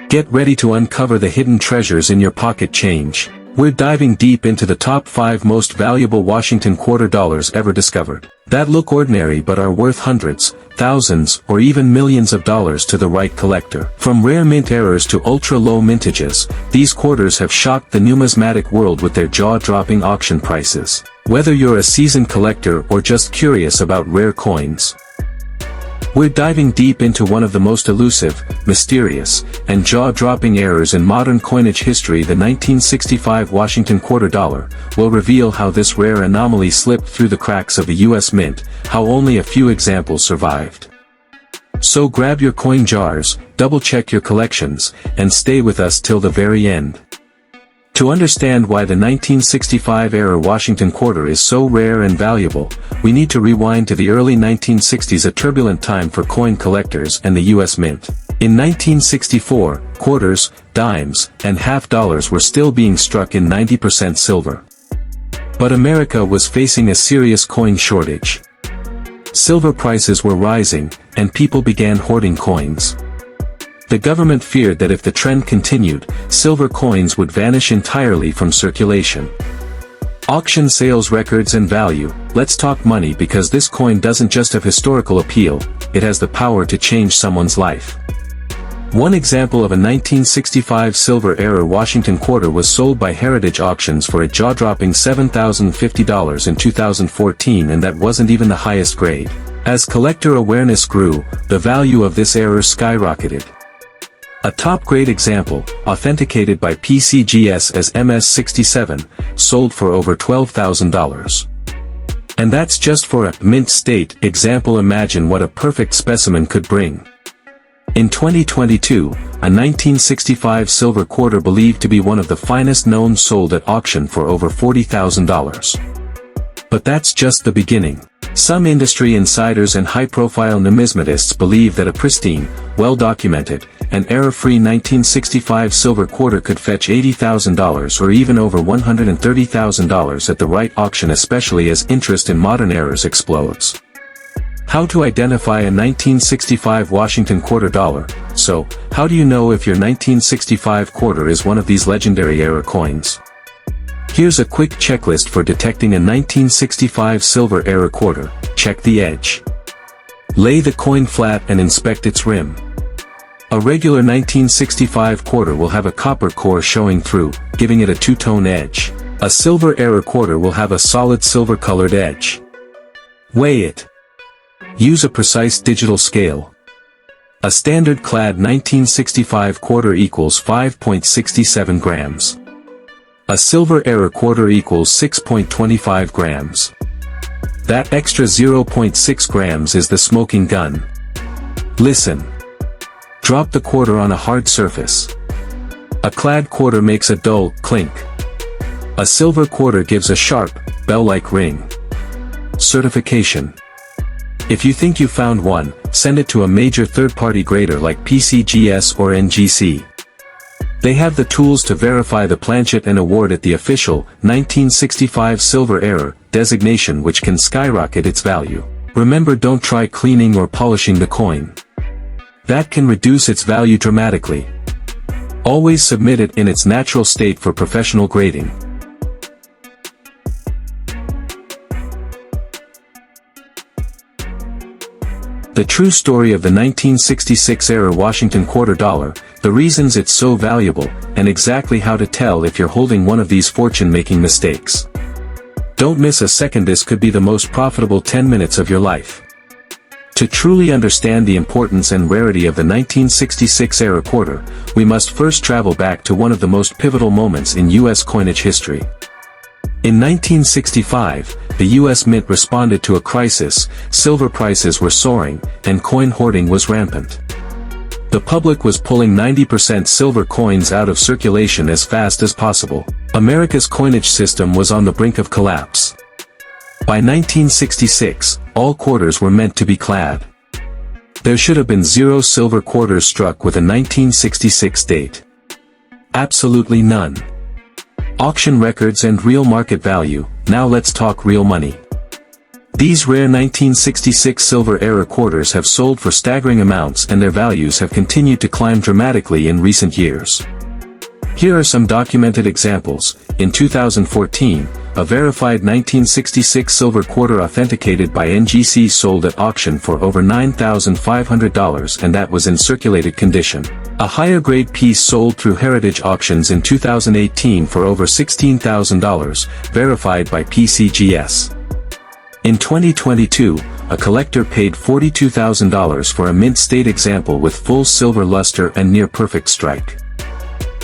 Get ready to uncover the hidden treasures in your pocket change. We're diving deep into the top 5 most valuable Washington quarter dollars ever discovered, that look ordinary but are worth hundreds, thousands, or even millions of dollars to the right collector. From rare mint errors to ultra-low mintages, these quarters have shocked the numismatic world with their jaw-dropping auction prices. Whether you're a seasoned collector or just curious about rare coins, we're diving deep into one of the most elusive, mysterious, and jaw-dropping errors in modern coinage history. The 1965 Washington quarter dollar will reveal how this rare anomaly slipped through the cracks of the U.S. Mint, how only a few examples survived. So grab your coin jars, double-check your collections, and stay with us till the very end. To understand why the 1965-era Washington quarter is so rare and valuable, we need to rewind to the early 1960s, a turbulent time for coin collectors and the U.S. Mint. In 1964, quarters, dimes, and half dollars were still being struck in 90% silver. But America was facing a serious coin shortage. Silver prices were rising, and people began hoarding coins. The government feared that if the trend continued, silver coins would vanish entirely from circulation. Auction sales records and value. Let's talk money, because this coin doesn't just have historical appeal, it has the power to change someone's life. One example of a 1965 silver-era Washington quarter was sold by Heritage Auctions for a jaw-dropping $7,050 in 2014, and that wasn't even the highest grade. As collector awareness grew, the value of this error skyrocketed. A top-grade example, authenticated by PCGS as MS67, sold for over $12,000. And that's just for a mint state example. Imagine what a perfect specimen could bring. In 2022, a 1965 silver quarter believed to be one of the finest known sold at auction for over $40,000. But that's just the beginning. Some industry insiders and high-profile numismatists believe that a pristine, well-documented, and error-free 1965 silver quarter could fetch $80,000 or even over $130,000 at the right auction, especially as interest in modern errors explodes. How to identify a 1965 Washington quarter dollar? So, how do you know if your 1965 quarter is one of these legendary error coins? Here's a quick checklist for detecting a 1965 silver error quarter. Check the edge. Lay the coin flat and inspect its rim. A regular 1965 quarter will have a copper core showing through, giving it a two-tone edge. A silver error quarter will have a solid silver-colored edge. Weigh it. Use a precise digital scale. A standard clad 1965 quarter equals 5.67 grams. A silver error quarter equals 6.25 grams. That extra 0.6 grams is the smoking gun. Listen. Drop the quarter on a hard surface. A clad quarter makes a dull clink. A silver quarter gives a sharp, bell-like ring. Certification. If you think you found one, send it to a major third-party grader like PCGS or NGC. They have the tools to verify the planchet and award it the official 1965 silver error designation, which can skyrocket its value. Remember, don't try cleaning or polishing the coin. That can reduce its value dramatically. Always submit it in its natural state for professional grading. The true story of the 1966-era Washington quarter dollar, the reasons it's so valuable, and exactly how to tell if you're holding one of these fortune-making mistakes. Don't miss a second. This could be the most profitable 10 minutes of your life. To truly understand the importance and rarity of the 1966-era quarter, we must first travel back to one of the most pivotal moments in U.S. coinage history. In 1965, the U.S. Mint responded to a crisis. Silver prices were soaring, and coin hoarding was rampant. The public was pulling 90% silver coins out of circulation as fast as possible. America's coinage system was on the brink of collapse. By 1966, all quarters were meant to be clad. There should have been 0 silver quarters struck with a 1966 date. Absolutely none. Auction records and real market value. Now let's talk real money. These rare 1966 silver era quarters have sold for staggering amounts and their values have continued to climb dramatically in recent years. Here are some documented examples. In 2014, a verified 1966 silver quarter authenticated by NGC sold at auction for over $9,500 and that was in circulated condition. A higher grade piece sold through Heritage Auctions in 2018 for over $16,000, verified by PCGS. In 2022, a collector paid $42,000 for a mint state example with full silver luster and near-perfect strike.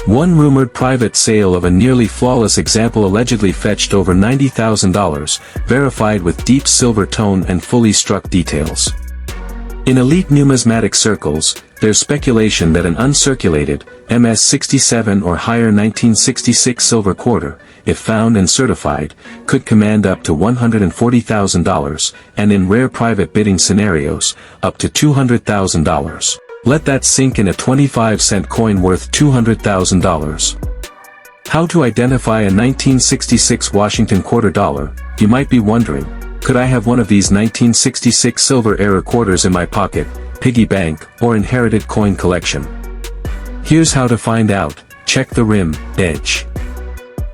One rumored private sale of a nearly flawless example allegedly fetched over $90,000, verified with deep silver tone and fully struck details. In elite numismatic circles, there's speculation that an uncirculated, MS-67 or higher 1966 silver quarter, if found and certified, could command up to $140,000, and in rare private bidding scenarios, up to $200,000. Let that sink in. A 25-cent coin worth $200,000. How to identify a 1966 Washington quarter dollar? You might be wondering, could I have one of these 1966 silver era quarters in my pocket, piggy bank, or inherited coin collection? Here's how to find out. Check the rim, edge.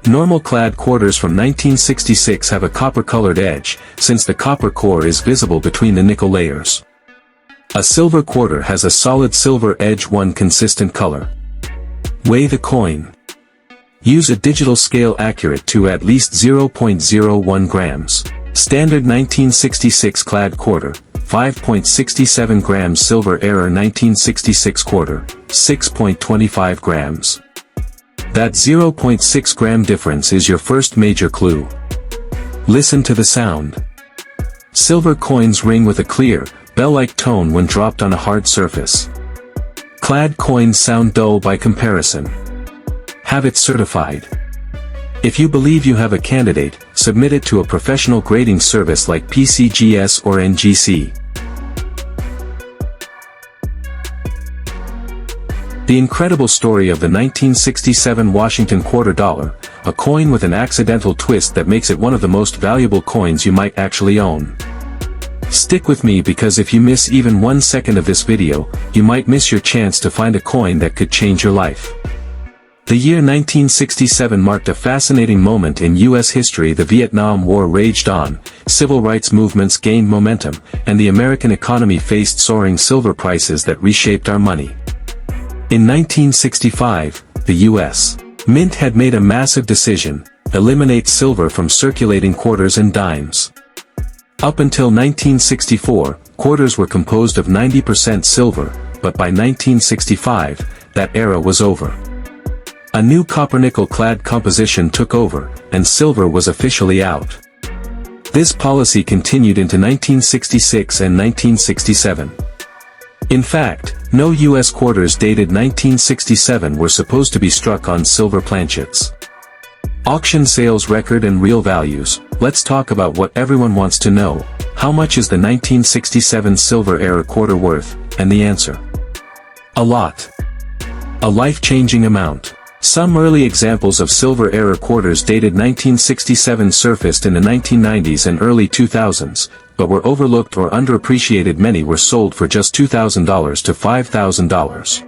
Normal clad quarters from 1966 have a copper-colored edge, since the copper core is visible between the nickel layers. A silver quarter has a solid silver edge, one consistent color. Weigh the coin. Use a digital scale accurate to at least 0.01 grams. Standard 1966 clad quarter, 5.67 grams. Silver era 1966 quarter, 6.25 grams. That 0.6 gram difference is your first major clue. Listen to the sound. Silver coins ring with a clear, bell-like tone when dropped on a hard surface. Clad coins sound dull by comparison. Have it certified. If you believe you have a candidate, submit it to a professional grading service like PCGS or NGC. The incredible story of the 1967 Washington quarter dollar, a coin with an accidental twist that makes it one of the most valuable coins you might actually own. Stick with me, because if you miss even 1 second of this video, you might miss your chance to find a coin that could change your life. The year 1967 marked a fascinating moment in U.S. history. The Vietnam War raged on, civil rights movements gained momentum, and the American economy faced soaring silver prices that reshaped our money. In 1965, the U.S. Mint had made a massive decision: eliminate silver from circulating quarters and dimes. Up until 1964, quarters were composed of 90% silver, but by 1965, that era was over. A new copper-nickel clad composition took over, and silver was officially out. This policy continued into 1966 and 1967. In fact, no U.S. quarters dated 1967 were supposed to be struck on silver planchets. Auction sales record and real values. Let's talk about what everyone wants to know. How much is the 1967 silver era quarter worth? And the answer: a lot. A life-changing amount. Some early examples of silver era quarters dated 1967 surfaced in the 1990s and early 2000s, but were overlooked or underappreciated. Many were sold for just $2,000 to $5,000.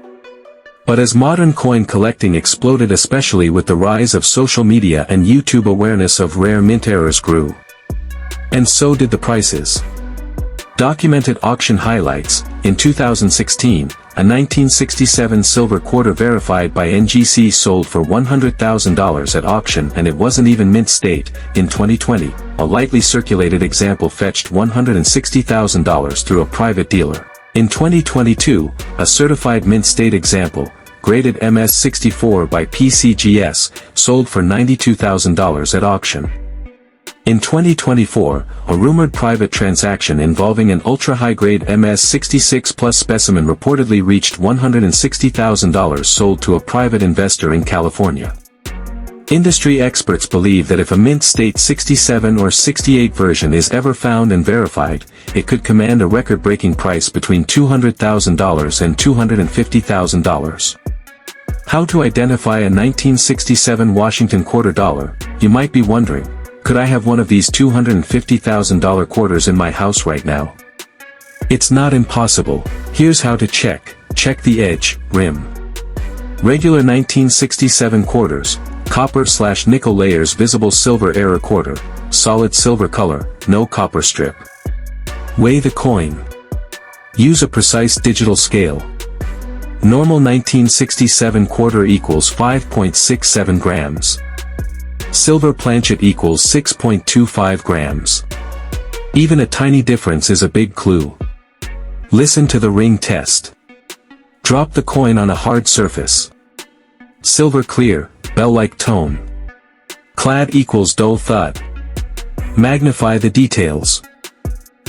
But as modern coin collecting exploded, especially with the rise of social media and YouTube, awareness of rare mint eras grew. And so did the prices. Documented auction highlights. In 2016, a 1967 silver quarter verified by NGC sold for $100,000 at auction, and it wasn't even mint state. In 2020, a lightly circulated example fetched $160,000 through a private dealer. In 2022, a certified mint state example, graded MS-64 by PCGS, sold for $92,000 at auction. In 2024, a rumored private transaction involving an ultra-high-grade MS-66 Plus specimen reportedly reached $160,000, sold to a private investor in California. Industry experts believe that if a mint state 67 or 68 version is ever found and verified, it could command a record-breaking price between $200,000 and $250,000. How to identify a 1967 Washington quarter dollar? You might be wondering, Could I have one of these $250,000 quarters in my house right now? It's not impossible. Here's how to check. Check the edge, rim. Regular 1967 quarters, copper/nickel layers, visible silver era quarter, solid silver color, no copper strip. Weigh the coin. Use a precise digital scale. Normal 1967 quarter equals 5.67 grams. Silver planchet equals 6.25 grams. Even a tiny difference is a big clue. Listen to the ring test. Drop the coin on a hard surface. Silver clear, bell-like tone. Clad equals dull thud. Magnify the details.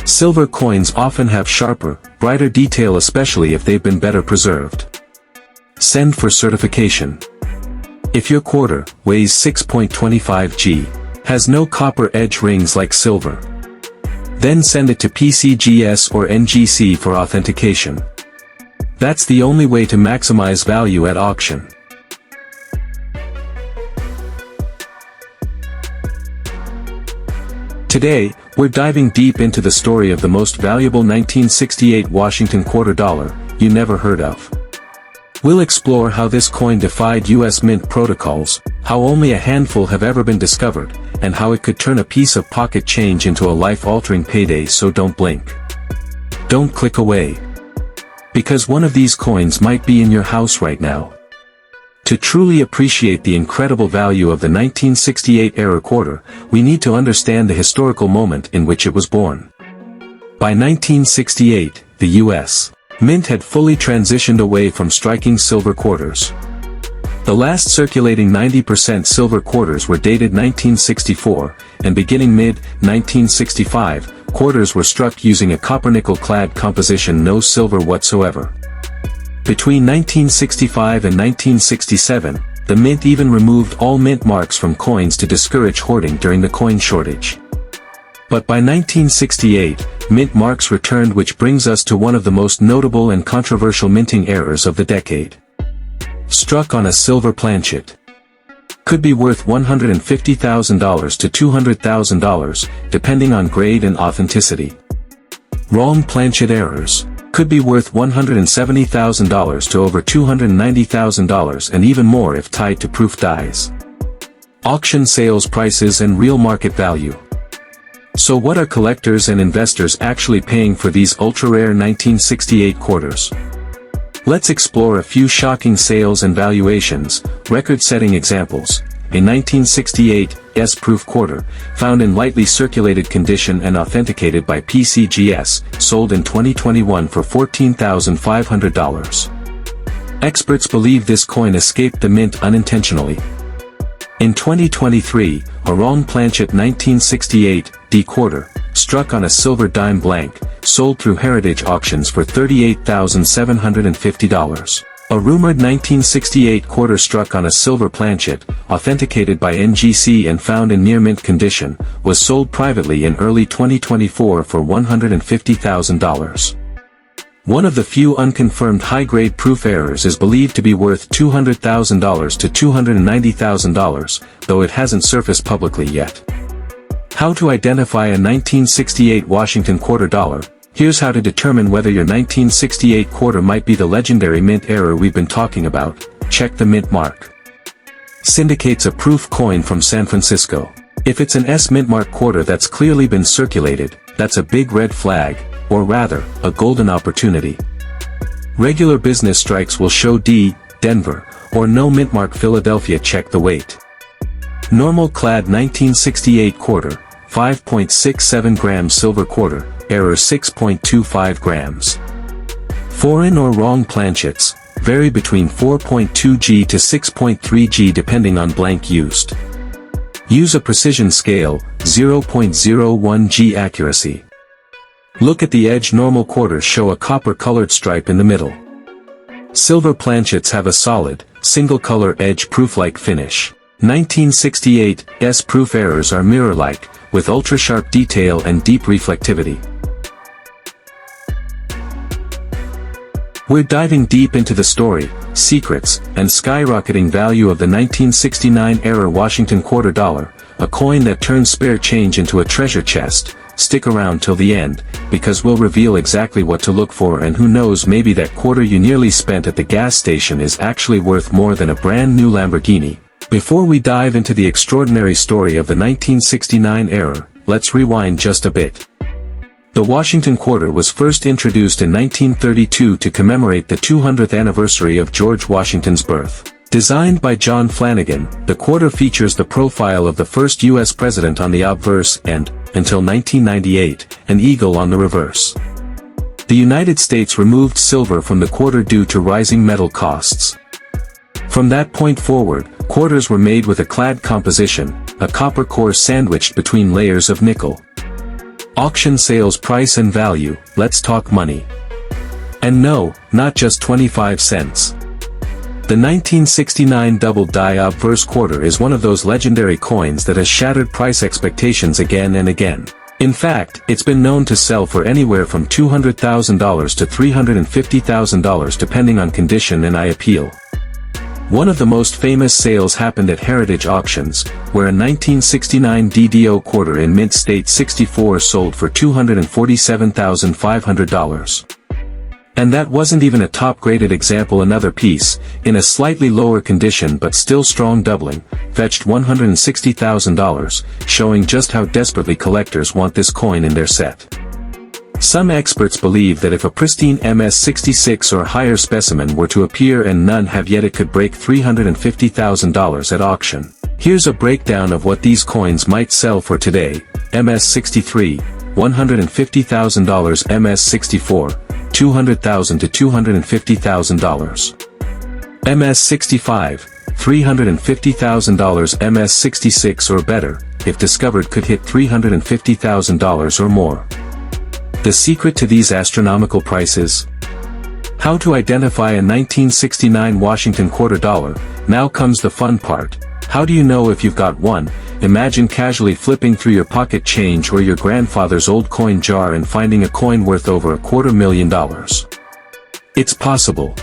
Silver coins often have sharper, brighter detail, especially if they've been better preserved. Send for certification. If your quarter weighs 6.25 g, has no copper edge rings like silver, then send it to PCGS or NGC for authentication. That's the only way to maximize value at auction. Today, we're diving deep into the story of the most valuable 1968 Washington quarter dollar you never heard of. We'll explore how this coin defied U.S. mint protocols, how only a handful have ever been discovered, and how it could turn a piece of pocket change into a life-altering payday. So don't blink. Don't click away. Because one of these coins might be in your house right now. To truly appreciate the incredible value of the 1968 era quarter, we need to understand the historical moment in which it was born. By 1968, the U.S. Mint had fully transitioned away from striking silver quarters. The last circulating 90% silver quarters were dated 1964, and beginning mid-1965, quarters were struck using a copper-nickel clad composition, no silver whatsoever. Between 1965 and 1967, the mint even removed all mint marks from coins to discourage hoarding during the coin shortage. But by 1968, mint marks returned, which brings us to one of the most notable and controversial minting errors of the decade. Struck on a silver planchet. Could be worth $150,000 to $200,000, depending on grade and authenticity. Wrong planchet errors. Could be worth $170,000 to over $290,000, and even more if tied to proof dies. Auction sales prices and real market value. So what are collectors and investors actually paying for these ultra-rare 1968 quarters? Let's explore a few shocking sales and valuations, record-setting examples. A 1968 S-proof quarter, found in lightly circulated condition and authenticated by PCGS, sold in 2021 for $14,500. Experts believe this coin escaped the mint unintentionally. In 2023, a wrong planchet 1968 D quarter, struck on a silver dime blank, sold through Heritage Auctions for $38,750. A rumored 1968 quarter struck on a silver planchet, authenticated by NGC and found in near-mint condition, was sold privately in early 2024 for $150,000. One of the few unconfirmed high-grade proof errors is believed to be worth $200,000 to $290,000, though it hasn't surfaced publicly yet. How to identify a 1968 Washington quarter dollar? Here's how to determine whether your 1968 quarter might be the legendary mint error we've been talking about. Check the mint mark. Syndicates a proof coin from San Francisco. If it's an S mint mark quarter that's clearly been circulated, that's a big red flag, or rather, a golden opportunity. Regular business strikes will show D, Denver, or no mint mark Philadelphia. Check the weight. Normal clad 1968 quarter, 5.67 grams silver quarter, error 6.25 grams. Foreign or wrong planchets, vary between 4.2 G to 6.3 G depending on blank used. Use a precision scale, 0.01 G accuracy. Look at the edge. Normal quarters show a copper-colored stripe in the middle. Silver planchets have a solid, single-color edge proof-like finish. 1968 S-proof errors are mirror-like, with ultra-sharp detail and deep reflectivity. We're diving deep into the story, secrets, and skyrocketing value of the 1969 era Washington quarter dollar, a coin that turns spare change into a treasure chest. Stick around till the end, because we'll reveal exactly what to look for, and who knows, maybe that quarter you nearly spent at the gas station is actually worth more than a brand new Lamborghini. Before we dive into the extraordinary story of the 1969 era, let's rewind just a bit. The Washington quarter was first introduced in 1932 to commemorate the 200th anniversary of George Washington's birth. Designed by John Flanagan, the quarter features the profile of the first U.S. president on the obverse and, until 1998, an eagle on the reverse. The United States removed silver from the quarter due to rising metal costs. From that point forward, quarters were made with a clad composition, a copper core sandwiched between layers of nickel. Auction sales price and value, let's talk money. And no, not just 25 cents. The 1969 double-die obverse quarter is one of those legendary coins that has shattered price expectations again and again. In fact, it's been known to sell for anywhere from $200,000 to $350,000 depending on condition and eye appeal. One of the most famous sales happened at Heritage Auctions, where a 1969 DDO quarter in mint state 64 sold for $247,500. And that wasn't even a top-graded example. Another piece, in a slightly lower condition but still strong doubling, fetched $160,000, showing just how desperately collectors want this coin in their set. Some experts believe that if a pristine MS-66 or higher specimen were to appear and none have yet, it could break $350,000 at auction. Here's a breakdown of what these coins might sell for today. MS-63, $150,000. MS-64, $200,000 to $250,000. MS-65, $350,000. MS-66 or better, if discovered, could hit $350,000 or more. The secret to these astronomical prices? How to identify a 1969 Washington quarter dollar? Now comes the fun part. How do you know if you've got one? Imagine casually flipping through your pocket change or your grandfather's old coin jar and finding a coin worth over $250,000. It's possible.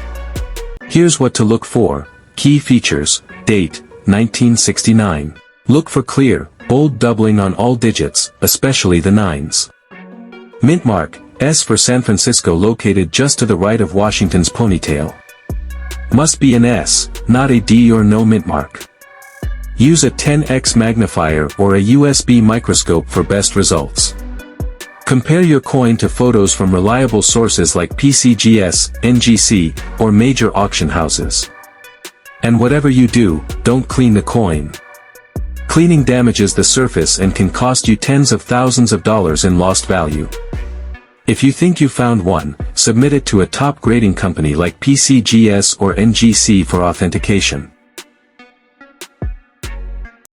Here's what to look for. Key features. Date, 1969. Look for clear, bold doubling on all digits, especially the nines. Mint mark, S for San Francisco, located just to the right of Washington's ponytail. Must be an S, not a D or no mint mark. Use a 10x magnifier or a USB microscope for best results. Compare your coin to photos from reliable sources like PCGS, NGC, or major auction houses. And whatever you do, don't clean the coin. Cleaning damages the surface and can cost you tens of thousands of dollars in lost value. If you think you found one, submit it to a top grading company like PCGS or NGC for authentication.